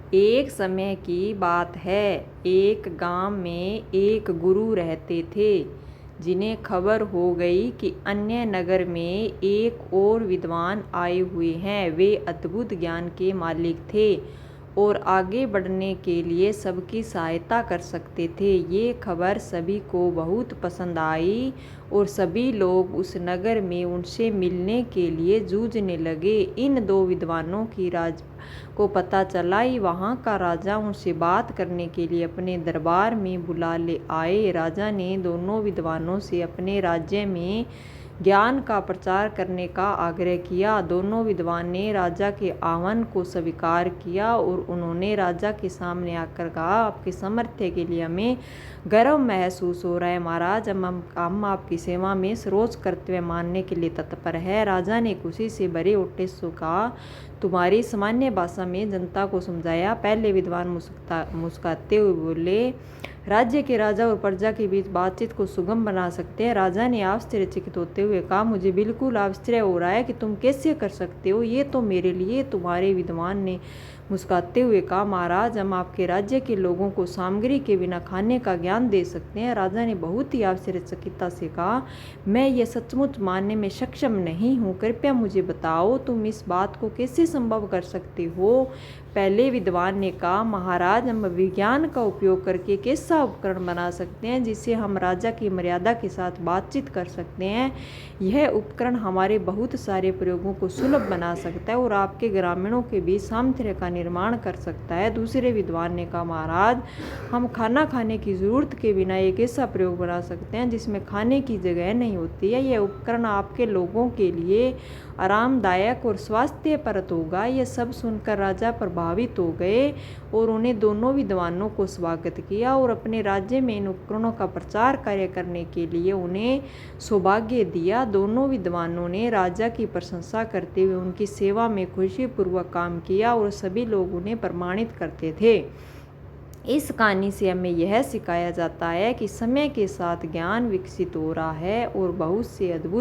एक समय की बात है। एक गांव में एक गुरु रहते थे, जिन्हें खबर हो गई कि अन्य नगर में एक और विद्वान आए हुए हैं। वे अद्भुत ज्ञान के मालिक थे और आगे बढ़ने के लिए सबकी सहायता कर सकते थे। ये खबर सभी को बहुत पसंद आई और सभी लोग उस नगर में उनसे मिलने के लिए जूझने लगे। इन दो विद्वानों की राज को पता चला ही वहाँ का राजा उनसे बात करने के लिए अपने दरबार में बुला ले आए। राजा ने दोनों विद्वानों से अपने राज्य में ज्ञान का प्रचार करने का आग्रह किया। दोनों विद्वान ने राजा के आह्वान को स्वीकार किया और उन्होंने राजा के सामने आकर कहा, आपके सामर्थ्य के लिए हमें गर्व महसूस हो रहा है महाराज। हम आपकी सेवा में सर्वोच्च कर्तव्य मानने के लिए तत्पर है। राजा ने खुशी से भरे उठे से कहा, तुम्हारी सामान्य भाषा में जनता को समझाया। पहले विद्वान मुस्कुराते हुए बोले, राज्य के राजा और प्रजा के बीच बातचीत को सुगम बना सकते हैं। राजा ने आश्चर्यचकित होते हुए कहा, मुझे बिल्कुल आश्चर्य हो रहा है कि तुम कैसे कर सकते हो। ये तो मेरे लिए तुम्हारे विद्वान ने मुस्कुराते हुए कहा, महाराज हम आपके राज्य के लोगों को सामग्री के बिना खाने का ज्ञान दे सकते हैं। राजा ने बहुत ही आश्चर्यचकितता से कहा, मैं ये सचमुच मानने में सक्षम नहीं हूँ। कृपया मुझे बताओ तुम इस बात को कैसे संभव कर सकते हो। पहले विद्वान ने कहा, महाराज हम विज्ञान का उपयोग करके कैसा उपकरण बना सकते हैं जिससे हम राजा की मर्यादा के साथ बातचीत कर सकते हैं। यह उपकरण हमारे बहुत सारे प्रयोगों को सुलभ बना सकता है और आपके ग्रामीणों के बीच सामर्थ्य का निर्माण कर सकता है। दूसरे विद्वान ने कहा, महाराज हम खाना खाने की जरूरत के बिना एक ऐसा प्रयोग बना सकते हैं जिसमें खाने की जगह नहीं होती है। यह उपकरण आपके लोगों के लिए आरामदायक और स्वास्थ्यप्रद होगा। यह सब सुनकर राजा प्रभावित हो गए और उन्हें दोनों विद्वानों को स्वागत किया और अपने राज्य में इन उपकरणों का प्रचार कार्य करने के लिए उन्हें सौभाग्य दिया। दोनों विद्वानों ने राजा की प्रशंसा करते हुए उनकी सेवा में खुशीपूर्वक काम किया और सभी लोग उन्हें प्रमाणित करते थे। इस कहानी से हमें यह सिखाया जाता है कि समय के साथ ज्ञान विकसित हो रहा है और बहुत से अद्भुत